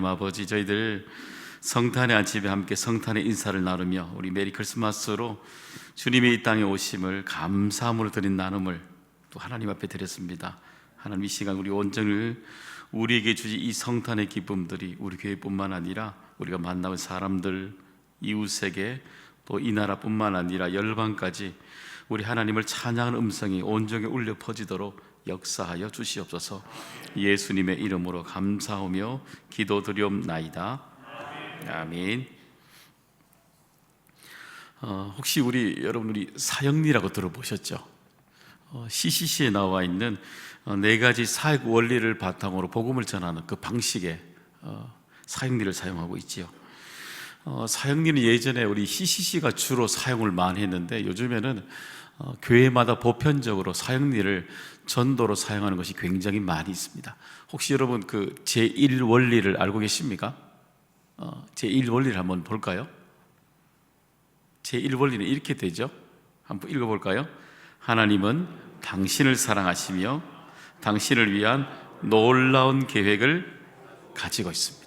하나님 아버지, 저희들 성탄의 안집에 함께 성탄의 인사를 나누며 우리 메리 크리스마스로 주님의 이 땅에 오심을 감사함으로 드린 나눔을 또 하나님 앞에 드렸습니다. 하나님, 이 시간 우리 온전을 우리에게 주신 이 성탄의 기쁨들이 우리 교회뿐만 아니라 우리가 만나는 사람들, 이웃에게 또 이 나라뿐만 아니라 열방까지 우리 하나님을 찬양하는 음성이 온종에 울려 퍼지도록 역사하여 주시옵소서. 예수님의 이름으로 감사하며 기도드리옵나이다. 아멘. 혹시 여러분 사형리라고 들어보셨죠? CCC에 나와 있는 네 가지 사역 원리를 바탕으로 복음을 전하는 그 방식의 사형리를 사용하고 있지요. 사형리는 예전에 우리 CCC가 주로 사용을 많이 했는데 요즘에는 교회마다 보편적으로 사형리를 전도로 사용하는 것이 굉장히 많이 있습니다. 혹시 여러분 그 제1원리를 알고 계십니까? 제1원리를 한번 볼까요? 제1원리는 이렇게 되죠. 한번 읽어볼까요? 하나님은 당신을 사랑하시며 당신을 위한 놀라운 계획을 가지고 있습니다.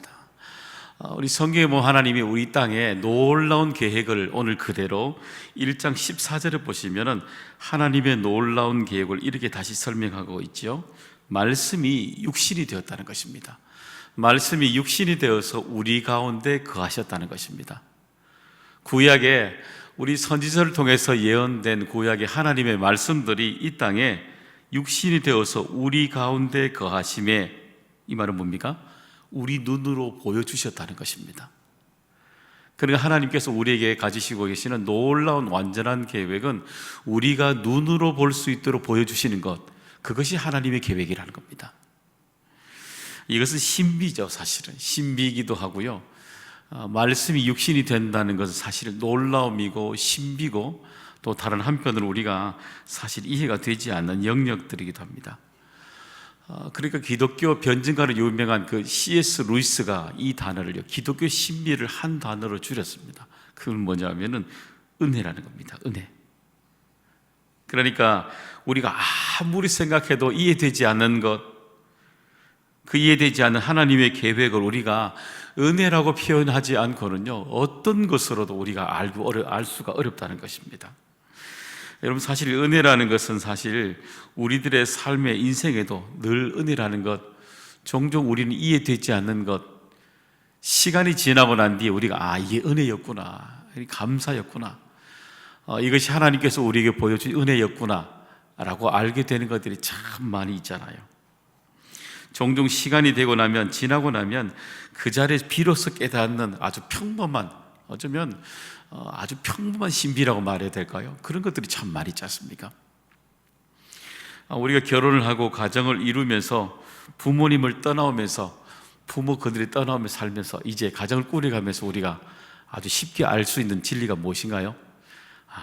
우리 성경에 하나님이 우리 땅에 놀라운 계획을 오늘 그대로 1장 14절에 보시면은 하나님의 놀라운 계획을 이렇게 다시 설명하고 있죠. 말씀이 육신이 되었다는 것입니다. 말씀이 육신이 되어서 우리 가운데 거하셨다는 것입니다. 구약에 우리 선지자를 통해서 예언된 구약의 하나님의 말씀들이 이 땅에 육신이 되어서 우리 가운데 거하심에, 이 말은 뭡니까? 우리 눈으로 보여주셨다는 것입니다. 그러니까 하나님께서 우리에게 가지시고 계시는 놀라운 완전한 계획은 우리가 눈으로 볼 수 있도록 보여주시는 것, 그것이 하나님의 계획이라는 겁니다. 이것은 신비죠. 사실은 신비이기도 하고요, 말씀이 육신이 된다는 것은 사실 놀라움이고 신비고, 또 다른 한편으로 우리가 사실 이해가 되지 않는 영역들이기도 합니다. 그러니까 기독교 변증가로 유명한 그 C.S. 루이스가 이 단어를요, 기독교 신비를 한 단어로 줄였습니다. 그건 뭐냐면은 은혜라는 겁니다. 은혜. 그러니까 우리가 아무리 생각해도 이해되지 않는 것, 그 이해되지 않는 하나님의 계획을 우리가 은혜라고 표현하지 않고는요, 어떤 것으로도 우리가 알 수가 어렵다는 것입니다. 여러분, 사실 은혜라는 것은 사실 우리들의 삶의 인생에도 늘 은혜라는 것, 종종 우리는 이해되지 않는 것, 시간이 지나고 난 뒤에 우리가 이게 은혜였구나, 감사였구나, 이것이 하나님께서 우리에게 보여준 은혜였구나 라고 알게 되는 것들이 참 많이 있잖아요. 종종 시간이 되고 나면, 지나고 나면 그 자리에 비로소 깨닫는 아주 평범한, 어쩌면 아주 평범한 신비라고 말해야 될까요? 그런 것들이 참 많이 있지 않습니까? 우리가 결혼을 하고 가정을 이루면서 부모님을 떠나오면서, 부모 그들이 떠나오며 살면서 이제 가정을 꾸려가면서 우리가 아주 쉽게 알 수 있는 진리가 무엇인가요?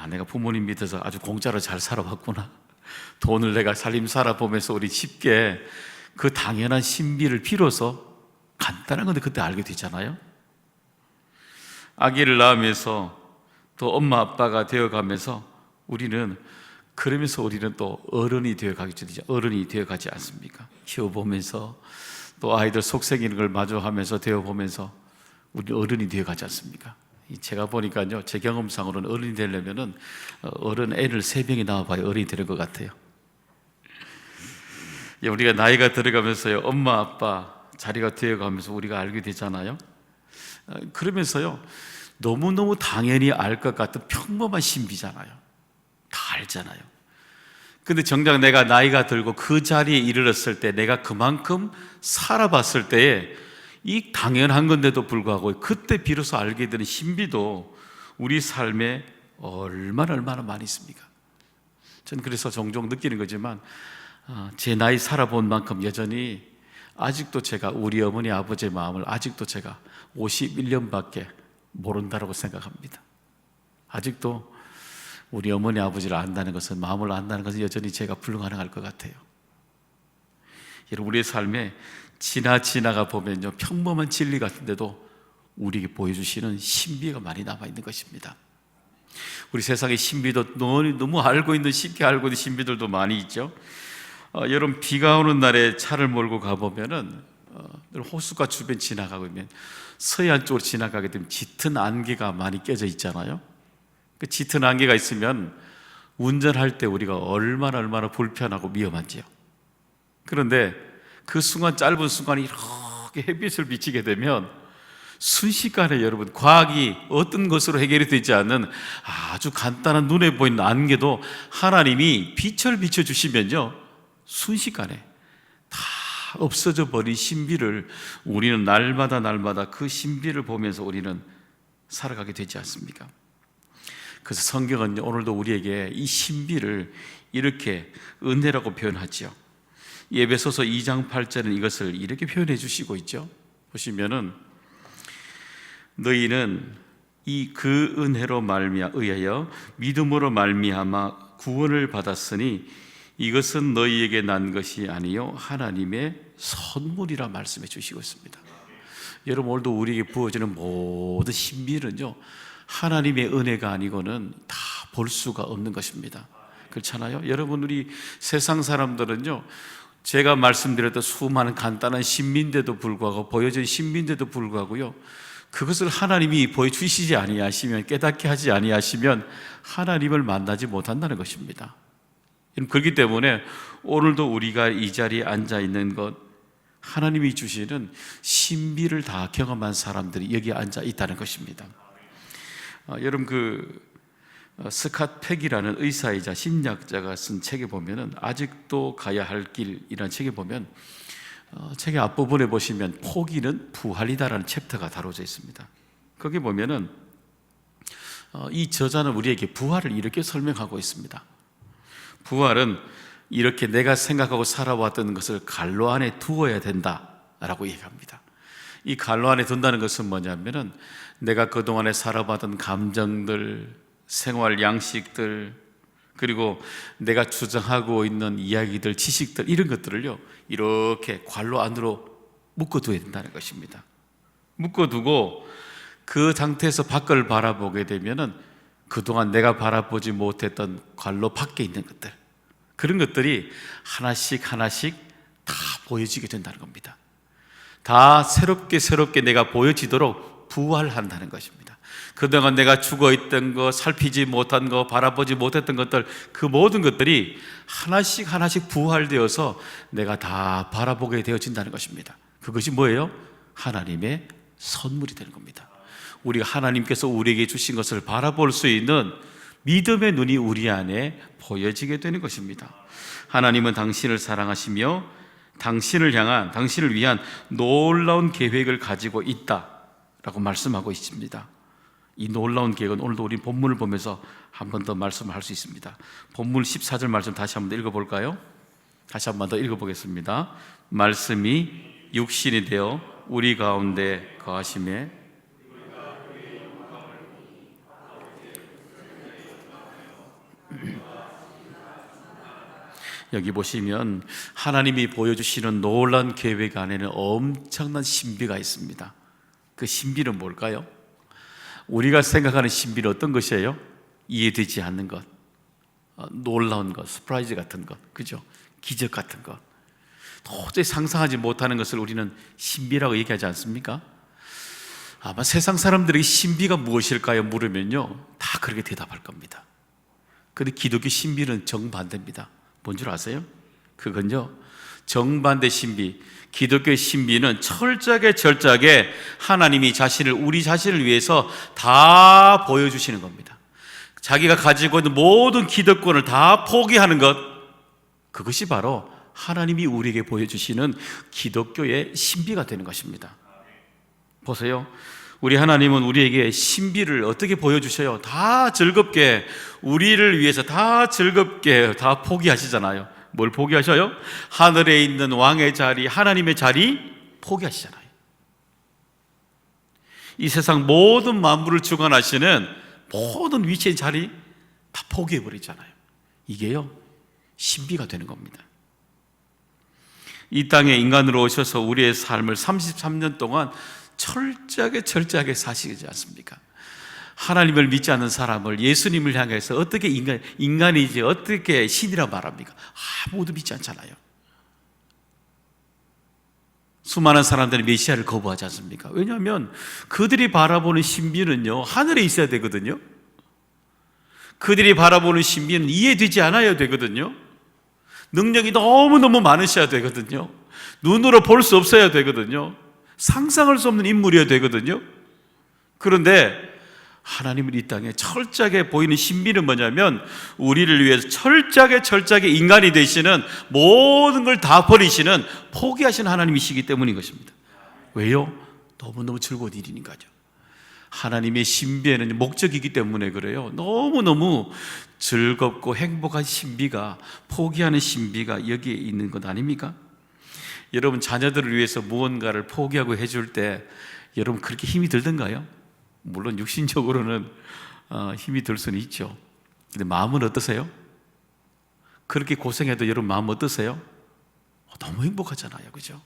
내가 부모님 밑에서 아주 공짜로 잘 살아왔구나, 돈을 내가 살림 살아보면서 우리 쉽게 그 당연한 신비를 비로소 간단한 건데 그때 알게 되잖아요. 아기를 낳으면서 또 엄마 아빠가 되어가면서 그러면서 우리는 또 어른이 되어가게 되죠. 어른이 되어가지 않습니까? 키워보면서 또 아이들 속썩이는 걸 마주하면서 되어보면서 우리 어른이 되어가지 않습니까? 제가 보니까요, 제 경험상으로는 어른이 되려면은 어른 애를 3명이 낳아봐야 어른이 되는 것 같아요. 우리가 나이가 들어가면서요, 엄마 아빠 자리가 되어가면서 우리가 알게 되잖아요. 그러면서요, 너무너무 당연히 알 것 같은 평범한 신비잖아요. 다 알잖아요. 근데 정작 내가 나이가 들고 그 자리에 이르렀을 때, 내가 그만큼 살아봤을 때에 이 당연한 건데도 불구하고 그때 비로소 알게 되는 신비도 우리 삶에 얼마나 많이 있습니까? 저는 그래서 종종 느끼는 거지만, 제 나이 살아본 만큼 여전히 아직도 제가 우리 어머니 아버지의 마음을 아직도 제가 51년밖에 모른다라고 생각합니다. 아직도 우리 어머니 아버지를 안다는 것은, 마음을 안다는 것은 여전히 제가 불가능할 것 같아요. 여러분, 우리의 삶에 지나가 보면요, 평범한 진리 같은데도 우리에게 보여주시는 신비가 많이 남아있는 것입니다. 우리 세상의 신비도 너무 알고 있는, 쉽게 알고 있는 신비들도 많이 있죠. 여러분, 비가 오는 날에 차를 몰고 가보면은 늘 호수가 주변 지나가고 있면 서해안 쪽으로 지나가게 되면 짙은 안개가 많이 껴져 있잖아요. 그 짙은 안개가 있으면 운전할 때 우리가 얼마나 불편하고 위험한지요. 그런데 그 순간, 짧은 순간에 이렇게 햇빛을 비치게 되면 순식간에 여러분, 과학이 어떤 것으로 해결이 되지 않는 아주 간단한 눈에 보이는 안개도 하나님이 빛을 비춰주시면요, 순식간에 다 없어져 버린 신비를 우리는 날마다 그 신비를 보면서 우리는 살아가게 되지 않습니까? 그래서 성경은 오늘도 우리에게 이 신비를 이렇게 은혜라고 표현하죠. 에베소서 2장 8절은 이것을 이렇게 표현해 주시고 있죠. 보시면은 너희는 이 그 은혜로 의하여 믿음으로 말미암아 구원을 받았으니 이것은 너희에게 난 것이 아니요 하나님의 선물이라 말씀해 주시고 있습니다. 여러분, 오늘도 우리에게 부어지는 모든 신비는요, 하나님의 은혜가 아니고는 다 볼 수가 없는 것입니다. 그렇잖아요? 여러분, 우리 세상 사람들은요, 제가 말씀드렸던 수많은 간단한 신비인데도 불구하고, 보여진 신비인데도 불구하고요, 그것을 하나님이 보여주시지 아니하시면, 깨닫게 하지 아니하시면 하나님을 만나지 못한다는 것입니다. 그렇기 때문에 오늘도 우리가 이 자리에 앉아 있는 것, 하나님이 주시는 신비를 다 경험한 사람들이 여기 앉아 있다는 것입니다. 여러분, 스캇 팩이라는 의사이자 심리학자가 쓴 책에 보면은 아직도 가야 할 길이라는 책에 보면 책의 앞부분에 보시면 포기는 부활이다라는 챕터가 다뤄져 있습니다. 거기 보면은 이 저자는 우리에게 부활을 이렇게 설명하고 있습니다. 부활은 이렇게 내가 생각하고 살아왔던 것을 갈로 안에 두어야 된다라고 얘기합니다. 이 갈로 안에 둔다는 것은 뭐냐면은 내가 그동안에 살아봤던 감정들, 생활 양식들, 그리고 내가 주장하고 있는 이야기들, 지식들, 이런 것들을요, 이렇게 관로 안으로 묶어둬야 된다는 것입니다. 묶어두고 그 상태에서 밖을 바라보게 되면은 그동안 내가 바라보지 못했던 관로 밖에 있는 것들, 그런 것들이 하나씩 다 보여지게 된다는 겁니다. 다 새롭게 내가 보여지도록 부활한다는 것입니다. 그동안 내가 죽어있던 거, 살피지 못한 거, 바라보지 못했던 것들, 그 모든 것들이 하나씩 부활되어서 내가 다 바라보게 되어진다는 것입니다. 그것이 뭐예요? 하나님의 선물이 되는 겁니다. 우리가 하나님께서 우리에게 주신 것을 바라볼 수 있는 믿음의 눈이 우리 안에 보여지게 되는 것입니다. 하나님은 당신을 사랑하시며 당신을 위한 놀라운 계획을 가지고 있다라고 말씀하고 있습니다. 이 놀라운 계획은 오늘도 우리 본문을 보면서 한 번 더 말씀을 할 수 있습니다. 본문 14절 말씀 다시 한 번 더 읽어볼까요? 다시 한 번 더 읽어보겠습니다. 말씀이 육신이 되어 우리 가운데 거하심에 여기 보시면 하나님이 보여주시는 놀라운 계획 안에는 엄청난 신비가 있습니다. 그 신비는 뭘까요? 우리가 생각하는 신비는 어떤 것이에요? 이해되지 않는 것, 놀라운 것, 서프라이즈 같은 것, 그죠? 기적 같은 것, 도저히 상상하지 못하는 것을 우리는 신비라고 얘기하지 않습니까? 아마 세상 사람들에게 신비가 무엇일까요? 물으면요, 다 그렇게 대답할 겁니다. 그런데 기독교 신비는 정반대입니다. 뭔 줄 아세요? 그건요, 정반대 신비, 기독교의 신비는 철저하게 하나님이 우리 자신을 위해서 다 보여주시는 겁니다. 자기가 가지고 있는 모든 기득권을 다 포기하는 것, 그것이 바로 하나님이 우리에게 보여주시는 기독교의 신비가 되는 것입니다. 보세요, 우리 하나님은 우리에게 신비를 어떻게 보여주셔요? 다 즐겁게, 우리를 위해서 다 즐겁게 다 포기하시잖아요. 뭘 포기하셔요? 하늘에 있는 왕의 자리, 하나님의 자리 포기하시잖아요. 이 세상 모든 만물을 주관하시는 모든 위치의 자리 다 포기해버리잖아요. 이게요, 신비가 되는 겁니다. 이 땅에 인간으로 오셔서 우리의 삶을 33년 동안 철저하게 사시지 않습니까? 하나님을 믿지 않는 사람을 예수님을 향해서 어떻게 인간이지 어떻게 신이라 말합니까? 아무도 믿지 않잖아요. 수많은 사람들이 메시아를 거부하지 않습니까? 왜냐하면 그들이 바라보는 신비는요, 하늘에 있어야 되거든요. 그들이 바라보는 신비는 이해되지 않아야 되거든요. 능력이 너무너무 많으셔야 되거든요. 눈으로 볼 수 없어야 되거든요. 상상할 수 없는 인물이어야 되거든요. 그런데 하나님은 이 땅에 철저하게 보이는 신비는 뭐냐면, 우리를 위해서 철저하게 인간이 되시는, 모든 걸 다 버리시는, 포기하신 하나님이시기 때문인 것입니다. 왜요? 너무너무 즐거운 일이니까죠. 하나님의 신비에는 목적이기 때문에 그래요. 너무너무 즐겁고 행복한 신비가, 포기하는 신비가 여기에 있는 것 아닙니까? 여러분, 자녀들을 위해서 무언가를 포기하고 해줄 때 여러분 그렇게 힘이 들던가요? 물론 육신적으로는 힘이 들 수는 있죠. 근데 마음은 어떠세요? 그렇게 고생해도 여러분 마음 어떠세요? 너무 행복하잖아요, 그죠?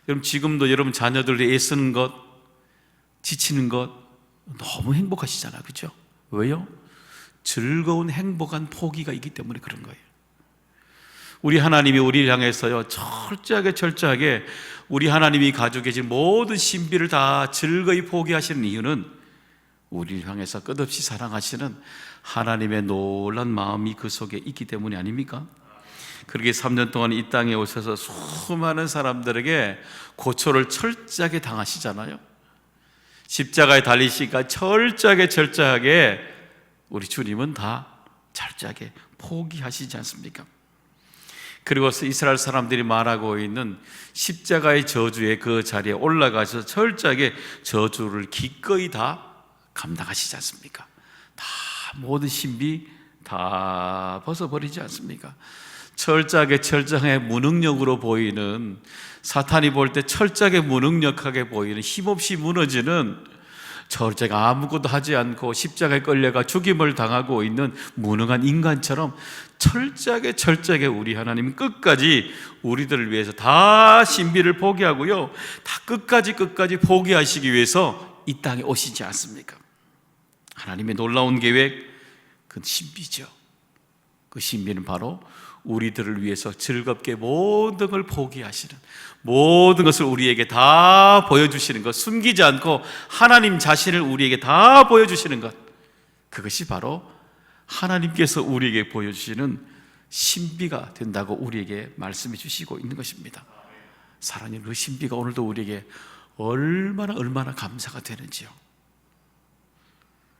여러분, 지금도 여러분 자녀들 애쓰는 것, 지치는 것 너무 행복하시잖아요, 그죠? 왜요? 즐거운 행복한 포기가 있기 때문에 그런 거예요. 우리 하나님이 우리를 향해서요, 철저하게 우리 하나님이 가지고 계신 모든 신비를 다 즐거이 포기하시는 이유는 우리를 향해서 끝없이 사랑하시는 하나님의 놀란 마음이 그 속에 있기 때문이 아닙니까? 그렇게 3년 동안 이 땅에 오셔서 수많은 사람들에게 고초를 철저하게 당하시잖아요. 십자가에 달리시니까 철저하게 우리 주님은 다 철저하게 포기하시지 않습니까? 그리고 이스라엘 사람들이 말하고 있는 십자가의 저주의 그 자리에 올라가서 철저하게 저주를 기꺼이 다 감당하시지 않습니까? 다 모든 신비 다 벗어버리지 않습니까? 철저하게 무능력으로 보이는, 사탄이 볼 때 철저하게 무능력하게 보이는, 힘없이 무너지는, 철저하게 아무것도 하지 않고 십자가에 끌려가 죽임을 당하고 있는 무능한 인간처럼 철저하게 우리 하나님은 끝까지 우리들을 위해서 다 신비를 포기하고요, 다 끝까지 포기하시기 위해서 이 땅에 오시지 않습니까? 하나님의 놀라운 계획, 그 신비죠. 그 신비는 바로 우리들을 위해서 즐겁게 모든 걸 포기하시는, 모든 것을 우리에게 다 보여주시는 것, 숨기지 않고 하나님 자신을 우리에게 다 보여주시는 것, 그것이 바로 하나님께서 우리에게 보여주시는 신비가 된다고 우리에게 말씀해 주시고 있는 것입니다. 사랑하는, 그 신비가 오늘도 우리에게 얼마나 감사가 되는지요.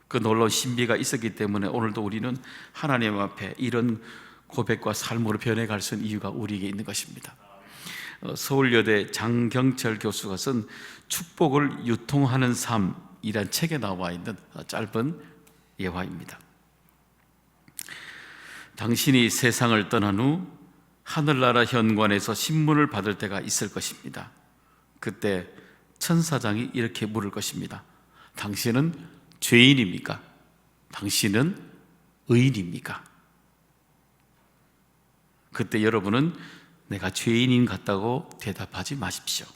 그 놀라운 신비가 있었기 때문에 오늘도 우리는 하나님 앞에 이런 고백과 삶으로 변해갈 수 있는 이유가 우리에게 있는 것입니다. 서울여대 장경철 교수가 쓴 축복을 유통하는 삶이란 책에 나와 있는 짧은 예화입니다. 당신이 세상을 떠난 후 하늘나라 현관에서 신문을 받을 때가 있을 것입니다. 그때 천사장이 이렇게 물을 것입니다. 당신은 죄인입니까? 당신은 의인입니까? 그때 여러분은 내가 죄인인 같다고 대답하지 마십시오.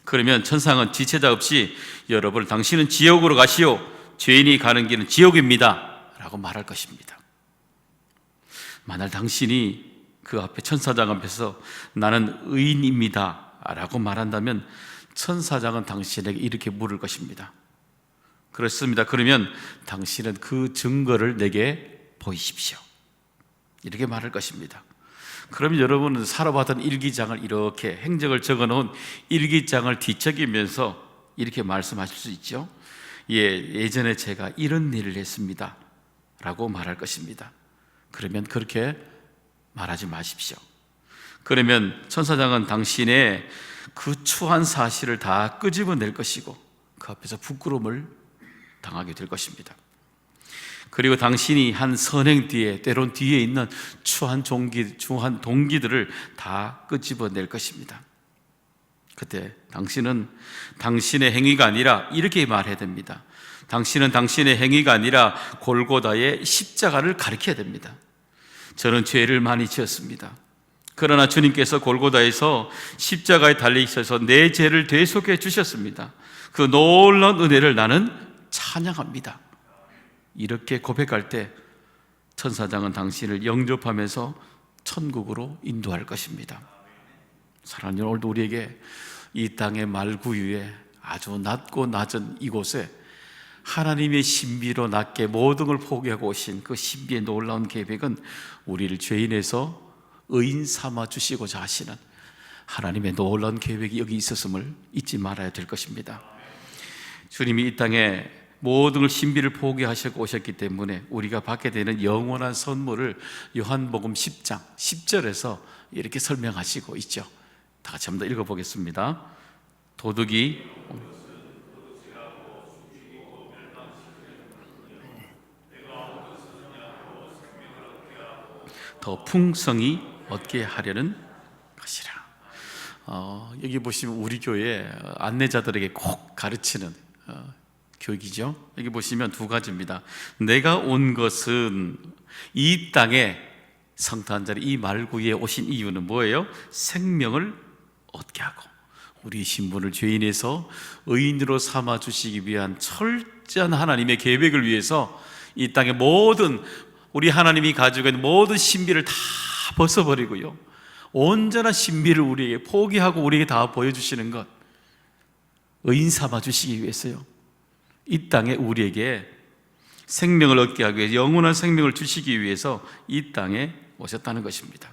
그러면 천상은 지체자 없이 여러분, 당신은 지옥으로 가시오, 죄인이 가는 길은 지옥입니다 라고 말할 것입니다. 만약 당신이 그 앞에, 천사장 앞에서 나는 의인입니다 라고 말한다면 천사장은 당신에게 이렇게 물을 것입니다. 그렇습니다. 그러면 당신은 그 증거를 내게 보이십시오, 이렇게 말할 것입니다. 그러면 여러분은 살아봤던 일기장을, 이렇게 행적을 적어놓은 일기장을 뒤척이면서 이렇게 말씀하실 수 있죠. 예전에 제가 이런 일을 했습니다 라고 말할 것입니다. 그러면 그렇게 말하지 마십시오. 그러면 천사장은 당신의 그 추한 사실을 다 끄집어낼 것이고 그 앞에서 부끄러움을 당하게 될 것입니다. 그리고 당신이 한 선행 뒤에, 때론 뒤에 있는 추한 동기들을 다 끄집어낼 것입니다. 그때 당신은 당신의 행위가 아니라 이렇게 말해야 됩니다. 당신은 당신의 행위가 아니라 골고다의 십자가를 가리켜야 됩니다. 저는 죄를 많이 지었습니다. 그러나 주님께서 골고다에서 십자가에 달리셔서 내 죄를 대속해 주셨습니다. 그 놀라운 은혜를 나는 찬양합니다. 이렇게 고백할 때 천사장은 당신을 영접하면서 천국으로 인도할 것입니다. 사랑하는 여러분, 오늘도 우리에게 이 땅의 말구유에 아주 낮고 낮은 이곳에 하나님의 신비로 낮게 모든 걸 포기하고 오신 그 신비의 놀라운 계획은 우리를 죄인에서 의인 삼아 주시고자 하시는 하나님의 놀라운 계획이 여기 있었음을 잊지 말아야 될 것입니다. 주님이 이 땅에 모든 걸 신비를 포기하시고 오셨기 때문에 우리가 받게 되는 영원한 선물을 요한복음 10장 10절에서 이렇게 설명하시고 있죠. 다 같이 한번 더 읽어보겠습니다. 도둑이 더 풍성히 얻게 하려는 것이라. 여기 보시면 우리 교회 안내자들에게 꼭 가르치는 교육이죠. 여기 보시면 두 가지입니다. 내가 온 것은 이 땅에 성탄 자리 이 말구에 오신 이유는 뭐예요? 생명을 얻게 하고 우리 신분을 죄인에서 의인으로 삼아 주시기 위한 철저한 하나님의 계획을 위해서 이 땅의 모든 우리 하나님이 가지고 있는 모든 신비를 다 벗어버리고요, 온전한 신비를 우리에게 포기하고 우리에게 다 보여주시는 것, 의인 삼아 주시기 위해서요, 이 땅에 우리에게 생명을 얻게 하기 위해서, 영원한 생명을 주시기 위해서 이 땅에 오셨다는 것입니다.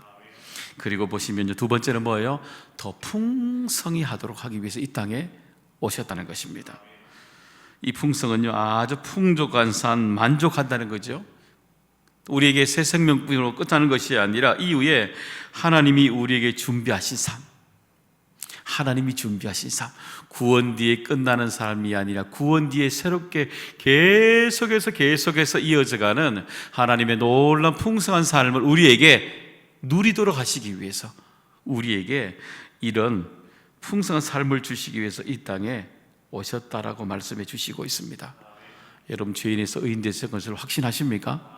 그리고 보시면요, 두 번째는 뭐예요? 더 풍성히 하도록 하기 위해서 이 땅에 오셨다는 것입니다. 이 풍성은요, 아주 풍족한 삶, 만족한다는 거죠. 우리에게 새 생명으로 끝나는 것이 아니라 이후에 하나님이 우리에게 준비하신 삶, 하나님이 준비하신 삶, 구원 뒤에 끝나는 삶이 아니라 구원 뒤에 새롭게 계속해서 이어져가는 하나님의 놀라운 풍성한 삶을 우리에게 누리도록 하시기 위해서, 우리에게 이런 풍성한 삶을 주시기 위해서 이 땅에 오셨다라고 말씀해 주시고 있습니다. 여러분, 죄인에서 의인 되신 것을 확신하십니까?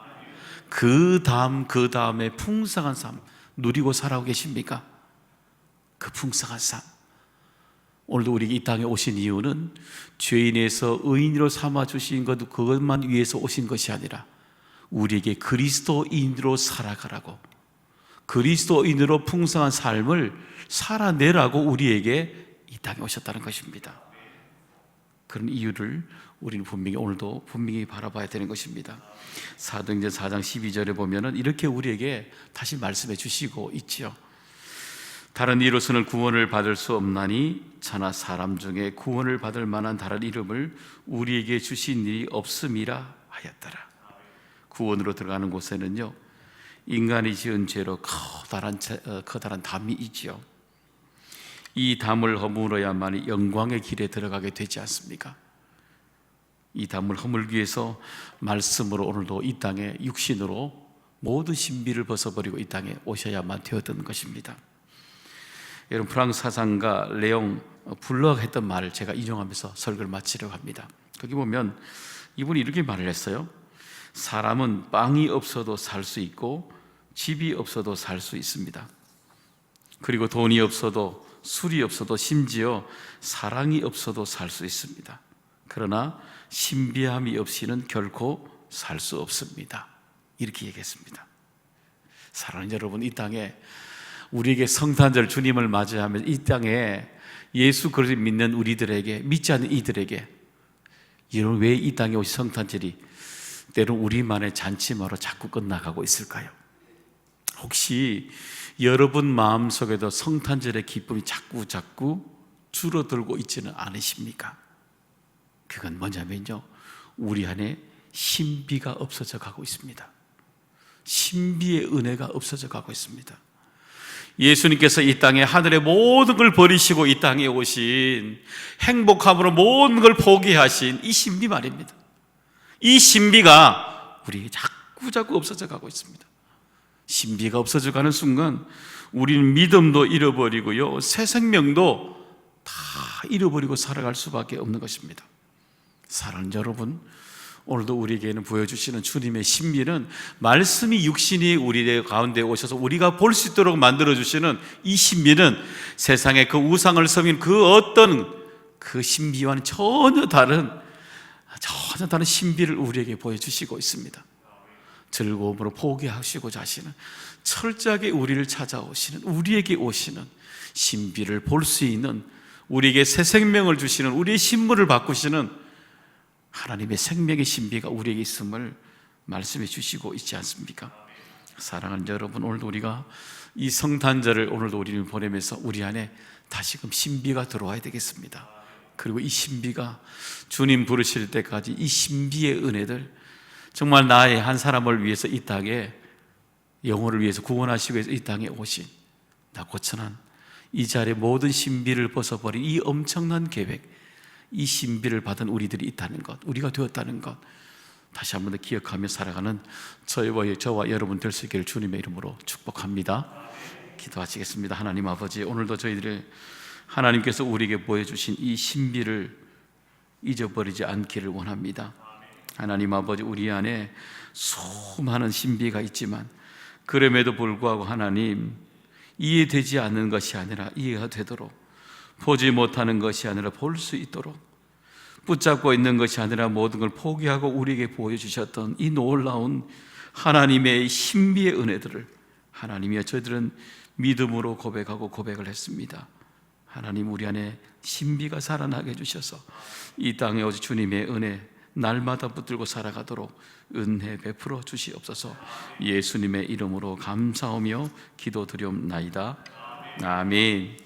그 다음에 풍성한 삶 누리고 살아오고 계십니까? 그 풍성한 삶, 오늘도 우리 이 땅에 오신 이유는 죄인에서 의인으로 삼아 주신 것, 그것만 위해서 오신 것이 아니라 우리에게 그리스도인으로 살아가라고, 그리스도인으로 풍성한 삶을 살아내라고 우리에게 이 땅에 오셨다는 것입니다. 그런 이유를 우리는 오늘도 분명히 바라봐야 되는 것입니다. 사도행전 4장 12절에 보면은 이렇게 우리에게 다시 말씀해 주시고 있지요. 다른 이로서는 구원을 받을 수 없나니 차나 사람 중에 구원을 받을 만한 다른 이름을 우리에게 주신 일이 없음이라 하였더라. 구원으로 들어가는 곳에는요, 인간이 지은 죄로 커다란 담이 있지요. 이 담을 허물어야만 영광의 길에 들어가게 되지 않습니까? 이 담을 허물기 위해서 말씀으로 오늘도 이 땅에 육신으로 모든 신비를 벗어버리고 이 땅에 오셔야만 되었던 것입니다. 여러분, 프랑스 사상가 레옹 블럭 했던 말을 제가 인용하면서 설교를 마치려고 합니다. 거기 보면 이분이 이렇게 말을 했어요. 사람은 빵이 없어도 살 수 있고 집이 없어도 살 수 있습니다. 그리고 돈이 없어도 술이 없어도 심지어 사랑이 없어도 살 수 있습니다. 그러나 신비함이 없이는 결코 살 수 없습니다. 이렇게 얘기했습니다. 사랑하는 여러분, 이 땅에 우리에게 성탄절 주님을 맞이하면서 이 땅에 예수 그리스도를 믿는 우리들에게, 믿지 않는 이들에게, 이런 왜 이 땅에 오신 성탄절이 때론 우리만의 잔치마로 자꾸 끝나가고 있을까요? 혹시 여러분 마음속에도 성탄절의 기쁨이 자꾸 줄어들고 있지는 않으십니까? 그건 뭐냐면요, 우리 안에 신비가 없어져 가고 있습니다. 신비의 은혜가 없어져 가고 있습니다. 예수님께서 이 땅에 하늘의 모든 걸 버리시고 이 땅에 오신, 행복함으로 모든 걸 포기하신 이 신비 말입니다. 이 신비가 우리에게 자꾸 없어져 가고 있습니다. 신비가 없어져 가는 순간 우리는 믿음도 잃어버리고요, 새 생명도 다 잃어버리고 살아갈 수밖에 없는 것입니다. 사랑하는 여러분, 오늘도 우리에게는 보여주시는 주님의 신비는 말씀이 육신이 우리 가운데 오셔서 우리가 볼 수 있도록 만들어주시는 이 신비는 세상의 그 우상을 섬긴 그 어떤 그 신비와는 전혀 다른 신비를 우리에게 보여주시고 있습니다. 즐거움으로 포기하시고자 하시는, 철저하게 우리를 찾아오시는, 우리에게 오시는, 신비를 볼 수 있는, 우리에게 새 생명을 주시는, 우리의 신분을 바꾸시는 하나님의 생명의 신비가 우리에게 있음을 말씀해 주시고 있지 않습니까? 사랑하는 여러분, 오늘도 우리가 이 성탄절을 오늘도 우리를 보내면서 우리 안에 다시금 신비가 들어와야 되겠습니다. 그리고 이 신비가 주님 부르실 때까지 이 신비의 은혜들, 정말 나의 한 사람을 위해서 이 땅에, 영혼을 위해서 구원하시기 위해서 이 땅에 오신 나 고천한 이 자리에 모든 신비를 벗어버린 이 엄청난 계획, 이 신비를 받은 우리들이 있다는 것, 우리가 되었다는 것 다시 한 번 더 기억하며 살아가는 저와 여러분 될 수 있기를 주님의 이름으로 축복합니다. 기도하시겠습니다. 하나님 아버지, 오늘도 저희들의 하나님께서 우리에게 보여주신 이 신비를 잊어버리지 않기를 원합니다. 하나님 아버지, 우리 안에 수많은 신비가 있지만 그럼에도 불구하고 하나님, 이해되지 않는 것이 아니라 이해가 되도록, 보지 못하는 것이 아니라 볼 수 있도록, 붙잡고 있는 것이 아니라 모든 걸 포기하고 우리에게 보여주셨던 이 놀라운 하나님의 신비의 은혜들을 하나님이여 저희들은 믿음으로 고백하고 고백을 했습니다. 하나님, 우리 안에 신비가 살아나게 해주셔서 이 땅에 오직 주님의 은혜 날마다 붙들고 살아가도록 은혜 베풀어 주시옵소서. 예수님의 이름으로 감사하며 기도드리옵나이다. 아멘.